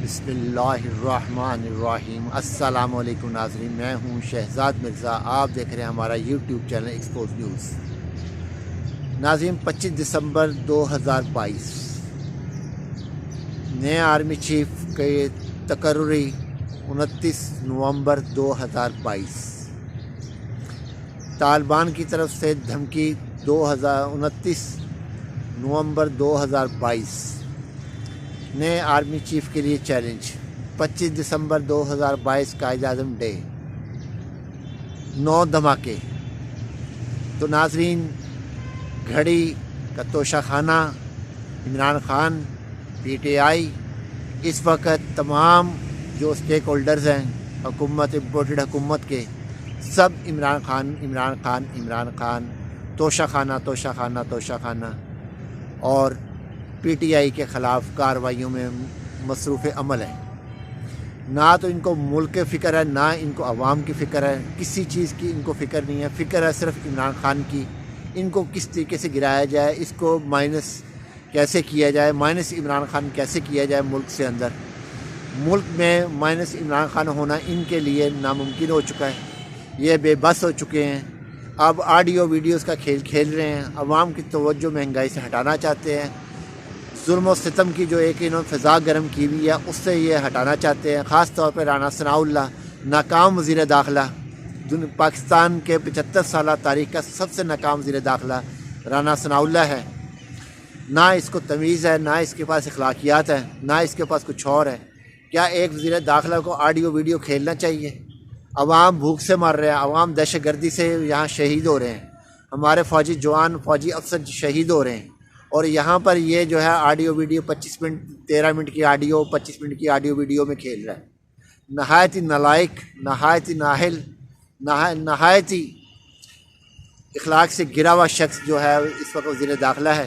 بسم اللہ الرحمن الرحیم۔ السلام علیکم ناظرین، میں ہوں شہزاد مرزا، آپ دیکھ رہے ہیں ہمارا یوٹیوب چینل ایکسپوز نیوز۔ ناظرین، 25 دسمبر 2022 نئے آرمی چیف کے تقرری 29 نومبر 2022، طالبان کی طرف سے دھمکی 29 نومبر 2022، نئے آرمی چیف کے لیے چیلنج 25 دسمبر 2022 قائد اعظم ڈے، 9 دھماکے۔ تو ناظرین، گھڑی کا توشہ خانہ Imran Khan, P T I, اس وقت تمام جو اسٹیک ہولڈرز ہیں حکومت، امپورٹڈ حکومت کے، سب عمران خان، توشہ خانہ اور پی ٹی آئی کے خلاف کارروائیوں میں مصروف عمل ہے۔ نہ تو ان کو ملک کی فکر ہے، نہ ان کو عوام کی فکر ہے، کسی چیز کی ان کو فکر نہیں ہے۔ فکر ہے صرف عمران خان کی، ان کو کس طریقے سے گرایا جائے، اس کو مائنس کیسے کیا جائے، مائنس عمران خان کیسے کیا جائے ملک سے اندر۔ ملک میں مائنس عمران خان ہونا ان کے لیے ناممکن ہو چکا ہے، یہ بے بس ہو چکے ہیں۔ اب آڈیو ویڈیوز کا کھیل کھیل رہے ہیں، عوام کی توجہ مہنگائی سے ہٹانا چاہتے ہیں، ظلم و ستم کی جو ایک انہوں نے فضا گرم کی ہوئی ہے اس سے یہ ہٹانا چاہتے ہیں۔ خاص طور پہ رانا ثناءاللہ، ناکام وزیر داخلہ، پاکستان کے 75 سالہ تاریخ کا سب سے ناکام وزیر داخلہ رانا ثناءاللہ ہے۔ نہ اس کو تمیز ہے، نہ اس کے پاس اخلاقیات ہے، نہ اس کے پاس کچھ اور ہے۔ کیا ایک وزیر داخلہ کو آڈیو ویڈیو کھیلنا چاہیے؟ عوام بھوک سے مر رہے ہیں، عوام دہشت گردی سے یہاں شہید ہو رہے ہیں، ہمارے فوجی جوان، فوجی افسر شہید ہو رہے ہیں، اور یہاں پر یہ جو ہے آڈیو ویڈیو 25 منٹ 13 منٹ کی آڈیو، 25 منٹ کی آڈیو ویڈیو میں کھیل رہا ہے۔ نہایت ہی نالائق، نہایت ہی نااہل، نہایت ہی اخلاق سے گرا ہوا شخص جو ہے اس وقت وزیر داخلہ ہے۔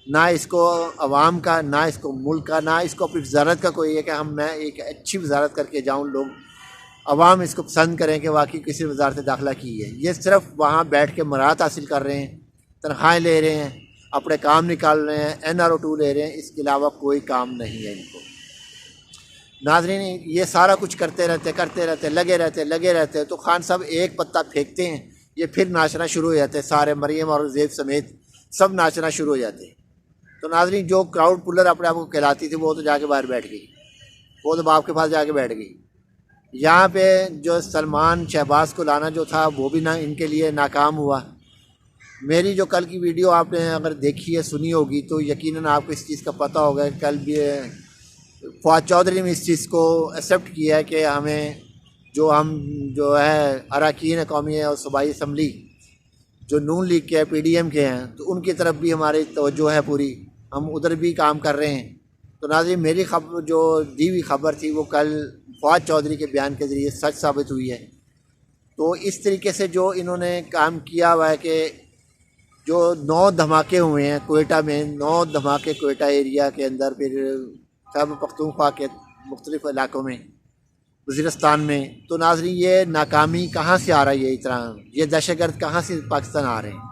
نہ اس کو عوام کا، نہ اس کو ملک کا، نہ اس کو اپنی وزارت کا کوئی ہے کہ میں ایک اچھی وزارت کر کے جاؤں، لوگ عوام اس کو پسند کریں کہ واقعی کسی وزارت داخلہ کی ہے۔ یہ صرف وہاں بیٹھ کے مراد حاصل کر رہے ہیں، تنخواہیں لے رہے ہیں، اپنے کام نکال رہے ہیں، NRO2 لے رہے ہیں، اس کے علاوہ کوئی کام نہیں ہے ان کو۔ ناظرین، یہ سارا کچھ کرتے رہتے، لگے رہتے تو خان صاحب ایک پتا پھینکتے ہیں، یہ پھر ناچنا شروع ہو جاتے، سارے مریم اور زیب سمیت سب ناچنا شروع ہو جاتے ہیں۔ تو ناظرین، جو کراؤڈ پولر اپنے آپ کو کہلاتی تھی وہ تو جا کے باہر بیٹھ گئی، وہ تو باپ کے پاس جا کے بیٹھ گئی۔ یہاں پہ جو سلمان شہباز کو لانا جو تھا وہ بھی نہ ان کے لیے ناکام ہوا۔ میری جو کل کی ویڈیو آپ نے اگر دیکھی ہے، سنی ہوگی، تو یقیناً آپ کو اس چیز کا پتہ ہوگا کہ کل بھی فواد چودھری نے اس چیز کو ایکسیپٹ کیا ہے کہ ہمیں جو ہے اراکین قومی اور صوبائی اسمبلی جو نون لیگ کے ہیں، PDM کے ہیں، تو ان کی طرف بھی ہماری توجہ ہے پوری، ہم ادھر بھی کام کر رہے ہیں۔ تو ناظرین، میری خبر جو دی ہوئی خبر تھی وہ کل فواد چودھری کے بیان کے ذریعے سچ ثابت ہوئی ہے۔ تو اس طریقے سے جو انہوں نے کام کیا ہوا ہے کہ جو 9 دھماکے ہوئے ہیں کوئٹہ میں، 9 دھماکے کوئٹہ ایریا کے اندر، پھر خیبر پختونخوا کے مختلف علاقوں میں، وزیرستان میں۔ تو ناظرین، یہ ناکامی کہاں سے آ رہی ہے؟ یہ دہشت گرد کہاں سے پاکستان آ رہے ہیں؟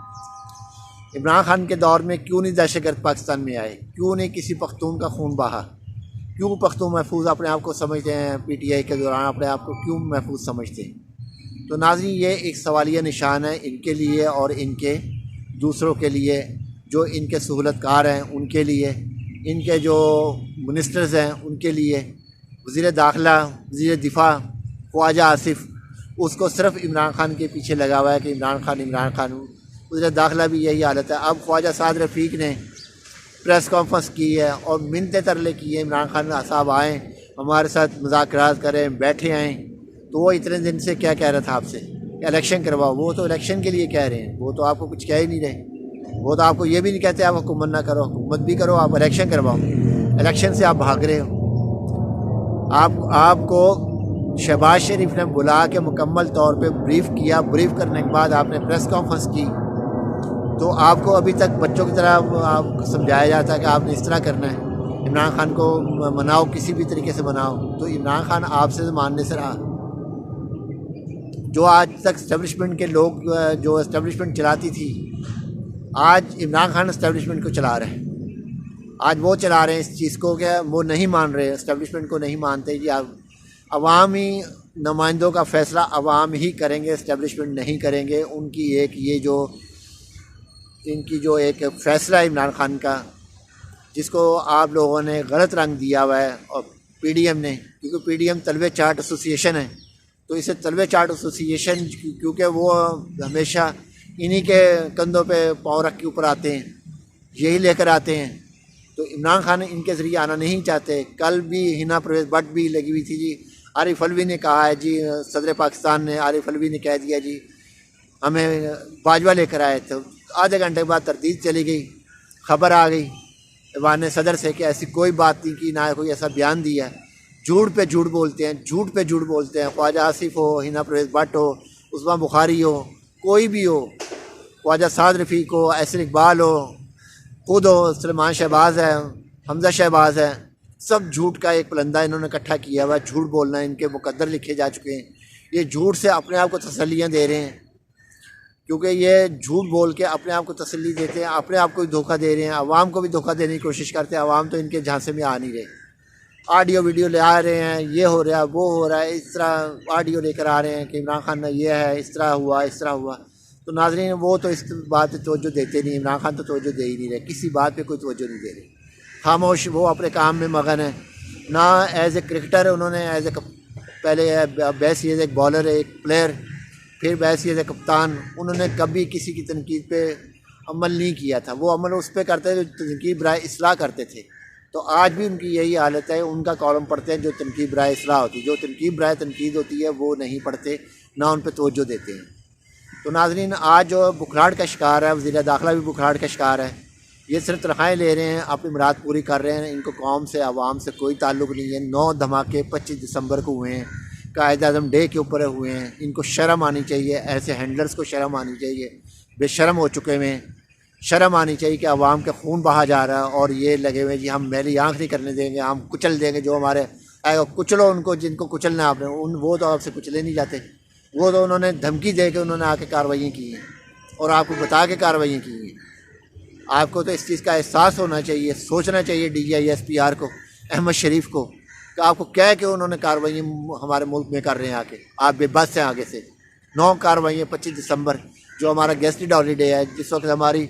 عمران خان کے دور میں کیوں نہیں دہشت گرد پاکستان میں آئے؟ کیوں نہیں کسی پختون کا خون بہا؟ کیوں پختون محفوظ اپنے آپ کو سمجھتے ہیں؟ PTI کے دوران اپنے آپ کو کیوں محفوظ سمجھتے ہیں؟ تو ناظرین، یہ ایک سوالیہ نشان ہے ان کے لیے اور ان کے دوسروں کے لیے، جو ان کے سہولت کار ہیں ان کے لیے، ان کے جو منسٹرز ہیں ان کے لیے۔ وزیر داخلہ، وزیر دفاع خواجہ آصف، اس کو صرف عمران خان کے پیچھے لگا ہوا ہے کہ عمران خان۔ وزیر داخلہ بھی یہی حالت ہے۔ اب خواجہ سعد رفیق نے پریس کانفرنس کی ہے اور منتیں ترلے کی ہیں عمران خان صاحب آئیں، ہمارے ساتھ مذاکرات کریں، بیٹھے آئیں۔ تو وہ اتنے دن سے کیا کہہ رہا تھا آپ سے کہ الیکشن کرواؤ؟ وہ تو الیکشن کے لیے کہہ رہے ہیں، وہ تو آپ کو کچھ کہہ ہی نہیں رہے۔ وہ تو آپ کو یہ بھی نہیں کہتے آپ حکومت نہ کرو، حکومت بھی کرو، آپ الیکشن کرواؤ۔ الیکشن سے آپ بھاگ رہے ہو۔ آپ کو شہباز شریف نے بلا کے مکمل طور پہ بریف کیا، بریف کرنے کے بعد آپ نے پریس کانفرنس کی، تو آپ کو ابھی تک بچوں کی طرح آپ کو سمجھایا جاتا ہے کہ آپ نے اس طرح کرنا ہے، عمران خان کو مناؤ، کسی بھی طریقے سے مناؤ۔ تو عمران خان آپ سے ماننے سے رہا۔ جو آج تک اسٹیبلشمنٹ کے لوگ جو اسٹیبلشمنٹ چلاتی تھی، آج عمران خان اسٹیبلشمنٹ کو چلا رہے ہیں۔ آج وہ چلا رہے ہیں اس چیز کو کہ وہ نہیں مان رہے، اسٹیبلشمنٹ کو نہیں مانتے جی، عوامی نمائندوں کا فیصلہ عوام ہی کریں گے، اسٹیبلشمنٹ نہیں کریں گے۔ ان کی ان کی جو ایک فیصلہ ہے عمران خان کا، جس کو آپ لوگوں نے غلط رنگ دیا ہوا ہے، اور پی ڈی ایم نے، کیونکہ پی ڈی ایم طلبہ چارٹ ایسوسیشن ہے، تو اسے طلبہ چارٹ ایسوسیشن کیونکہ وہ ہمیشہ انہی کے کندھوں پہ پاؤں رکھ کے اوپر آتے ہیں، یہی لے کر آتے ہیں، تو عمران خان ان کے ذریعے آنا نہیں چاہتے۔ کل بھی ہنا پرویز بٹ بھی لگی ہوئی تھی جی، عارف علوی نے کہا ہے جی، صدر پاکستان نے عارف علوی نے کہہ دیا جی ہمیں باجوہ لے کر آئے تھے، آدھے گھنٹے کے بعد تردید چلی گئی، خبر آ گئی ایوان صدر سے کہ ایسی کوئی بات نہیں کی، نہ کوئی ایسا بیان دیا ہے۔ جھوٹ پہ جھوٹ بولتے ہیں، جھوٹ پہ جھوٹ بولتے ہیں، خواجہ آصف ہو، ہنا پرویز بٹ ہو، عثمان بخاری ہو، کوئی بھی ہو، خواجہ سعد رفیق ہو، احسن اقبال ہو، خود ہو، سلمان شہباز ہے، حمزہ شہباز ہے، سب جھوٹ کا ایک پلندہ انہوں نے اکٹھا کیا ہوا ہے۔ جھوٹ بولنا ان کے مقدر لکھے جا چکے ہیں، یہ جھوٹ سے اپنے آپ کو تسلیاں دے رہے ہیں، کیونکہ یہ جھوٹ بول کے اپنے آپ کو تسلی دیتے ہیں، اپنے آپ کو بھی دھوکہ دے رہے ہیں، عوام کو بھی دھوکہ دینے کی کوشش کرتے ہیں۔ عوام تو ان کے جھانسے میں آ نہیں رہے، آڈیو ویڈیو لے آ رہے ہیں، یہ ہو رہا ہے، وہ ہو رہا ہے، اس طرح آڈیو لے کر آ رہے ہیں کہ عمران خان نے یہ ہے، اس طرح ہوا، اس طرح ہوا۔ تو ناظرین وہ تو اس بات پہ توجہ دیتے نہیں، عمران خان تو توجہ دے ہی نہیں رہے، کسی بات پہ کوئی توجہ نہیں دے رہے، خاموش، وہ اپنے کام میں مگن ہیں۔ نہ ایز اے کرکٹر انہوں نے پہلے بیس ایز ایک بالر، ایک پلیئر، پھر بیس ایز اے کپتان، انہوں نے کبھی کسی کی تنقید پہ عمل نہیں کیا تھا، وہ عمل اس پہ کرتے جو تنقید برائے اصلاح کرتے تھے۔ تو آج بھی ان کی یہی حالت ہے، ان کا کالم پڑھتے ہیں جو تنقید برائے اصلاح ہوتی ہے، جو تنقید برائے تنقید ہوتی ہے وہ نہیں پڑھتے، نہ ان پہ توجہ دیتے ہیں۔ تو ناظرین آج جو بکھراہٹ کا شکار ہے، وزیر داخلہ بھی بکھراہٹ کا شکار ہے، یہ صرف تنخواہیں لے رہے ہیں، اپنی مراد پوری کر رہے ہیں، ان کو قوم سے، عوام سے کوئی تعلق نہیں ہے۔ 9 دھماکے 25 دسمبر کو ہوئے ہیں، قائد اعظم ڈے کے اوپر ہوئے ہیں، ان کو شرم آنی چاہیے، ایسے ہینڈلرز کو شرم آنی چاہیے، بے شرم ہو چکے ہوئے ہیں، شرم آنی چاہیے کہ عوام کا خون بہا جا رہا ہے اور یہ لگے ہوئے جی ہم میلی آنکھ نہیں کرنے دیں گے، ہم کچل دیں گے جو ہمارے آئے گا، کچلو ان کو، جن کو کچلنا ہے آپ نے، وہ تو آپ سے کچلے نہیں جاتے، وہ تو انہوں نے دھمکی دے کے انہوں نے آ کے کارروائیاں کی ہیں اور آپ کو بتا کے کارروائیاں کی ہیں۔ آپ کو تو اس چیز کا احساس ہونا چاہیے، سوچنا چاہیے D G I S P R کو، احمد شریف کو، کہ آپ کو کہہ کے انہوں نے کارروائیاں ہمارے ملک میں کر رہے ہیں، آ کے آپ بے بس ہیں آگے سے۔ 9 کارروائیاں 25 دسمبر جو ہمارا گیسٹڈ ہالیڈے ہے، جس وقت ہماری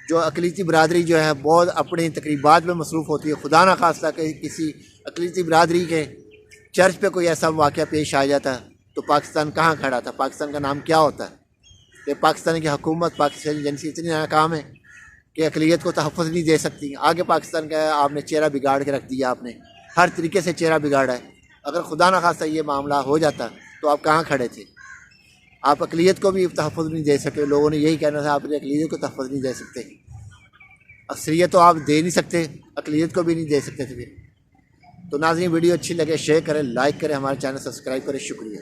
جو اقلیتی برادری جو ہے بہت اپنی تقریبات میں مصروف ہوتی ہے، خدا نہ خواستہ کہ کسی اقلیتی برادری کے چرچ پہ کوئی ایسا واقعہ پیش آ جاتا ہے تو پاکستان کہاں کھڑا تھا، پاکستان کا نام کیا ہوتا ہے؟ کہ پاکستان کی حکومت، پاکستانی ایجنسی اتنی ناکام ہے کہ اقلیت کو تحفظ نہیں دے سکتی۔ آگے پاکستان کا آپ نے چہرہ بگاڑ کے رکھ دیا، آپ نے ہر طریقے سے چہرہ بگاڑا ہے۔ اگر خدا نہ خواستہ یہ معاملہ ہو جاتا تو آپ کہاں کھڑے تھے؟ آپ اقلیت کو بھی تحفظ نہیں دے سکتے، لوگوں نے یہی کہنا تھا آپ نے اقلیت کو تحفظ نہیں دے سکتے، اکثریت تو آپ دے نہیں سکتے، اقلیت کو بھی نہیں دے سکتے تھے۔ تو ناظرین ویڈیو اچھی لگے شیئر کریں، لائک کریں، ہمارے چینل سبسکرائب کریں، شکریہ۔